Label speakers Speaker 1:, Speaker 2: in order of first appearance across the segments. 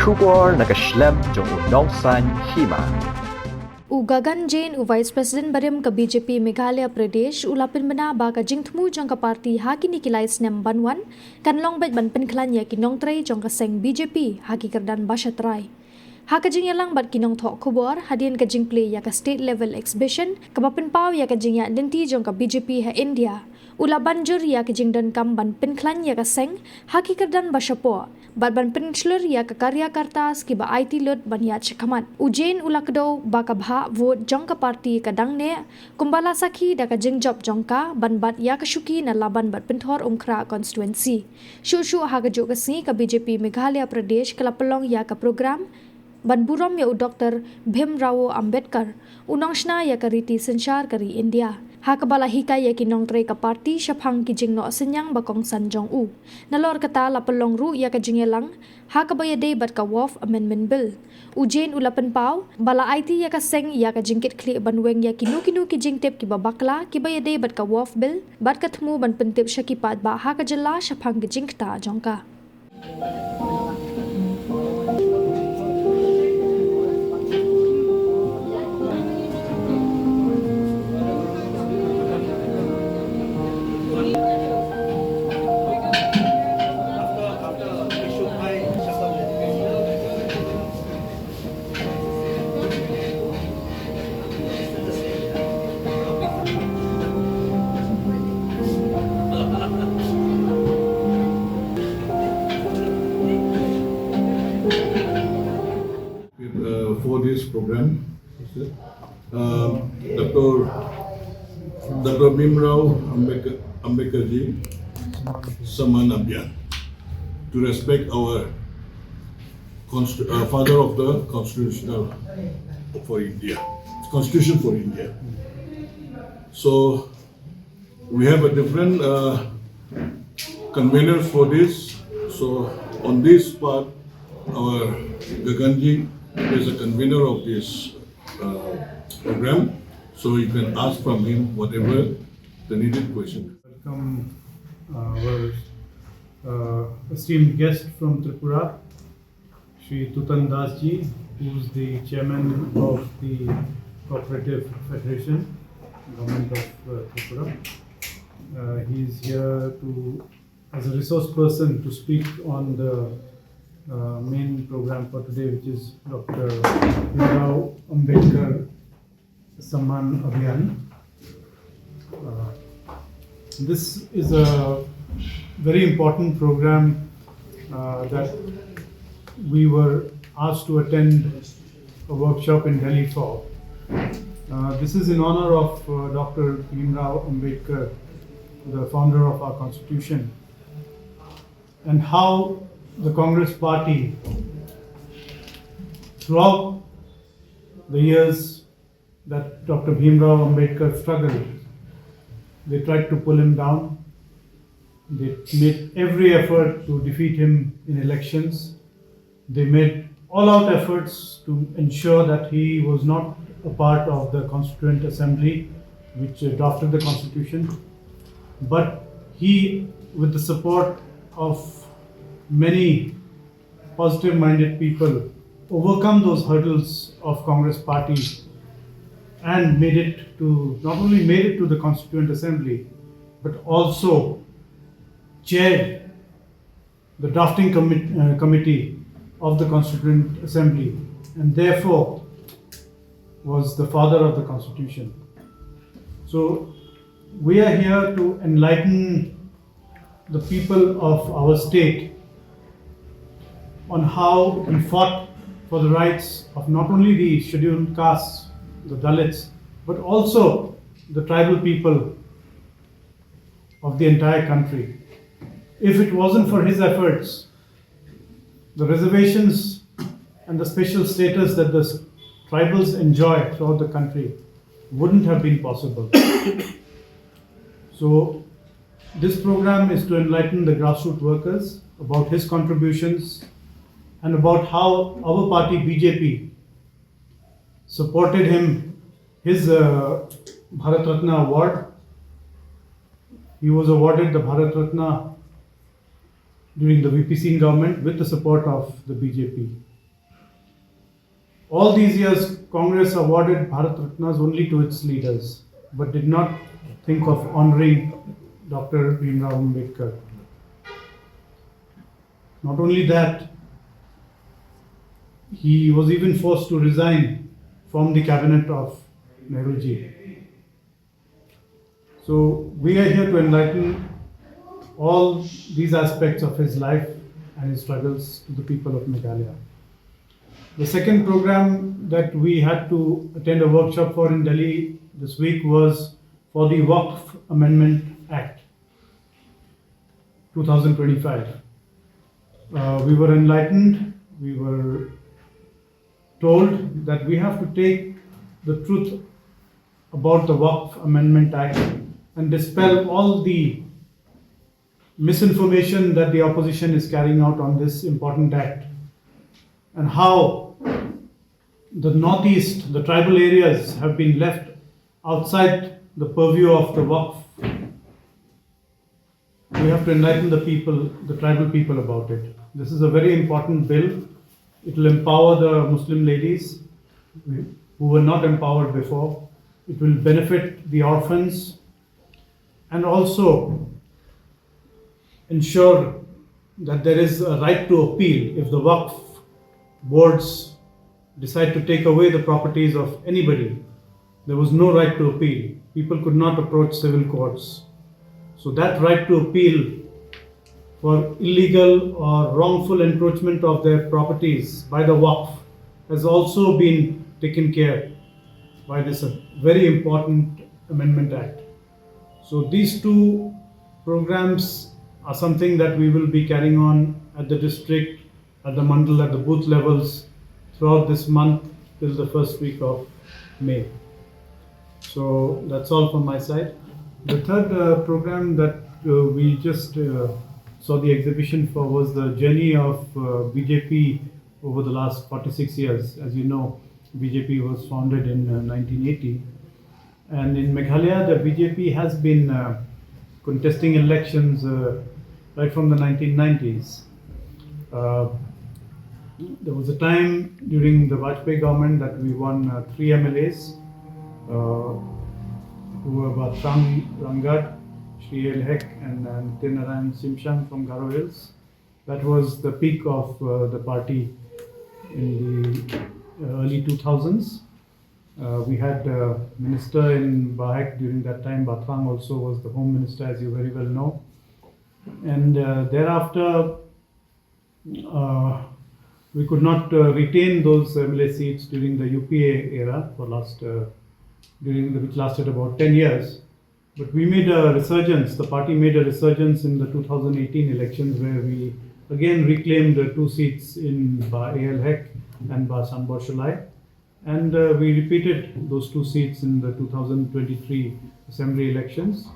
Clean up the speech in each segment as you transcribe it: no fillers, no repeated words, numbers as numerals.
Speaker 1: Shubor naka-Snem jong unongsan Hima.
Speaker 2: Gagan Jain Vice President Barim ka BJP Meghalaya Pradesh ulapin bana ba ka jingthmu jong ka party hakini kilai Snem banwan kan longbet ban Pynkhlaiñ ya kinong tray jong ka seng BJP haki kerdan bashatrai. Hakajing yalang bat kinong Thaw kubor hadian ka jing play ya ka state level exhibition kabapin pau ya ka jing ya denti jong ka BJP ha India. Ula banjur ya ka jing dan kam ban Pynkhlaiñ ya ka seng haki kerdan bashapo. Bat ban peninsula ya ka karya kartas ki ba IT lot ban ya chakamat. Ujain ula kedo ba ka bha vote jong ka party ka dang ne kumbala sakhi da ka jing job jong ka ban bat ya ka shuki na laban bat penthor umkhra constituency. Shu ha ka jo ka si ka BJP Meghalaya Pradesh kala pelong ya ka program ban buram ya Dr. Bhimrao Ambedkar unong shna ya ka riti sanchar kari India. Hakabala hikay ya kinong tray ka party syapang ki jing no senyang bakong sanjong u. Nalor kata la pelong ru ya ka jingelang hakabaya day bat ka Waqf Amendment Bill. Ujain ulapan pau bala IT ya ka seng ya ka jingkit kli banweng ya kinu ki jingtep ki babakla ki baya day bat ka Waqf Bill bat ka thmu ban pentip syakipat ba hakajala syapang ki jingta jongka.
Speaker 3: For this program, Dr. Bhimrao Ambedkar ji Saman Abhiyan to respect our father of the constitution for India. So we have a different conveners for this. So on this part, our Gaganji is a convener of this program, so you can ask from him whatever the needed question.
Speaker 4: Welcome our esteemed guest from Tripura, Shri Tutan Das ji, who is the chairman of the Cooperative Federation, Government of Tripura. He is here as a resource person to speak on the main program for today, which is Dr. Bhimrao Ambedkar Samman Abhiyan. This is a very important program that we were asked to attend a workshop in Delhi for. This is in honor of Dr. Bhimrao Ambedkar, the founder of our constitution, and how the Congress party throughout the years that Dr. Bhimrao Ambedkar struggled, they tried to pull him down. They made every effort to defeat him in elections. They made all-out efforts to ensure that he was not a part of the Constituent Assembly which drafted the Constitution. But he, with the support of many positive-minded people, overcome those hurdles of Congress party and not only made it to the Constituent Assembly, but also chaired the drafting committee of the Constituent Assembly, and therefore was the father of the Constitution. So we are here to enlighten the people of our state on how he fought for the rights of not only the scheduled castes, the Dalits, but also the tribal people of the entire country. If it wasn't for his efforts, the reservations and the special status that the tribals enjoy throughout the country wouldn't have been possible. So this program is to enlighten the grassroots workers about his contributions and about how our party BJP supported him, his Bharat Ratna award. He was awarded the Bharat Ratna during the VP Singh government with the support of the BJP. All these years, Congress awarded Bharat Ratnas only to its leaders, but did not think of honoring Dr. Bhimrao Ambedkar. Not only that, he was even forced to resign from the cabinet of Nehruji. So we are here to enlighten all these aspects of his life and his struggles to the people of Meghalaya. The second program that we had to attend a workshop for in Delhi this week was for the Waqf Amendment Act 2025. We were enlightened, we were told that we have to take the truth about the Waqf Amendment Act and dispel all the misinformation that the opposition is carrying out on this important act, and how the northeast, the tribal areas, have been left outside the purview of the Waqf. We have to enlighten the people, the tribal people, about it. This is a very important bill. It will empower the Muslim ladies who were not empowered before. It will benefit the orphans and also ensure that there is a right to appeal if the Waqf boards decide to take away the properties of anybody. There was no right to appeal. People could not approach civil courts. So that right to appeal for illegal or wrongful encroachment of their properties by the Waqf has also been taken care by this very important Amendment Act. So these two programs are something that we will be carrying on at the district, at the mandal, at the booth levels throughout this month till the first week of May. So that's all from my side. The third program that we just saw the exhibition for was the journey of BJP over the last 46 years. As you know, BJP was founded in 1980. And in Meghalaya, the BJP has been contesting elections right from the 1990s. There was a time during the Vajpayee government that we won 3 MLAs who were Batrang Rangad, Shri El Hek and Narayan Simshan from Garo Hills. That was the peak of the party in the early 2000s. We had a minister in Bahek during that time. Batrang also was the home minister, as you very well know. And thereafter, we could not retain those MLA seats during the UPA era which lasted about 10 years. But we made a resurgence, the party made a resurgence in the 2018 elections, where we again reclaimed 2 seats in Ba AL Hek and Ba Sanbor Shalai. And we repeated those 2 seats in the 2023 assembly elections.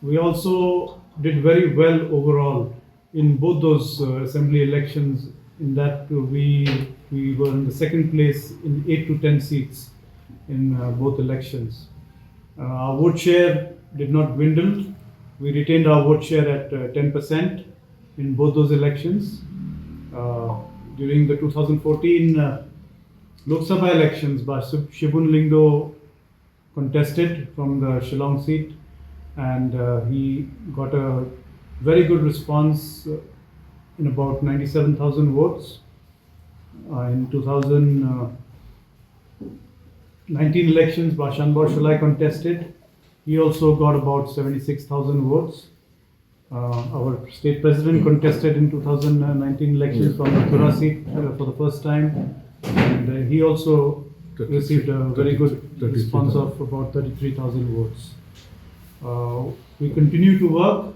Speaker 4: We also did very well overall in both those assembly elections, in that we were in the second place in 8 to 10 seats in both elections. Our vote share did not dwindle. We retained our vote share at 10% in both those elections. During the 2014 Lok Sabha elections, Shibun Lingdo contested from the Shnong seat, and he got a very good response in about 97,000 votes. In 2019 elections, Bashanbor Shalai contested. He also got about 76,000 votes. Our state president contested in 2019 elections from the Kura seat for the first time, and he also received a very good response of about 33,000 votes. We continue to work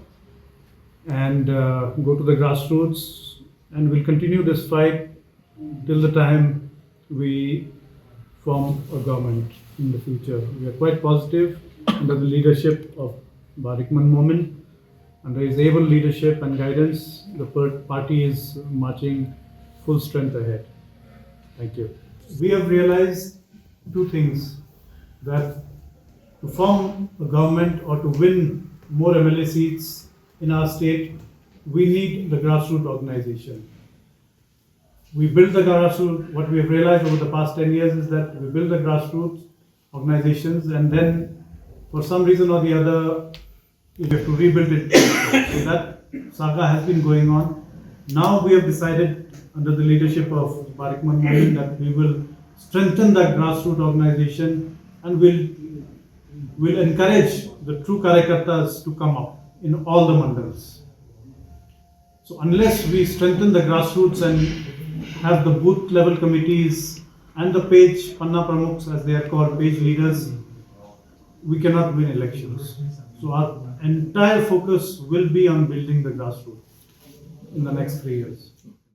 Speaker 4: and go to the grassroots, and we'll continue this fight till the time we form a government in the future. We are quite positive under the leadership of Barikman Momin. Under his able leadership and guidance, the party is marching full strength ahead. Thank you. We have realized 2 things: that to form a government or to win more MLA seats in our state, we need the grassroots organization. we build the grassroots. What we have realized over the past 10 years is that we build the grassroots organizations, and then for some reason or the other, we have to rebuild it. So that saga has been going on. Now we have decided, under the leadership of Barikman Momin, that we will strengthen that grassroots organization, and will encourage the true Karyakartas to come up in all the mandals. So unless we strengthen the grassroots and have the booth level committees and the page Panna Pramukhs, as they are called, page leaders, we cannot win elections. So our entire focus will be on building the grassroots in the next 3 years.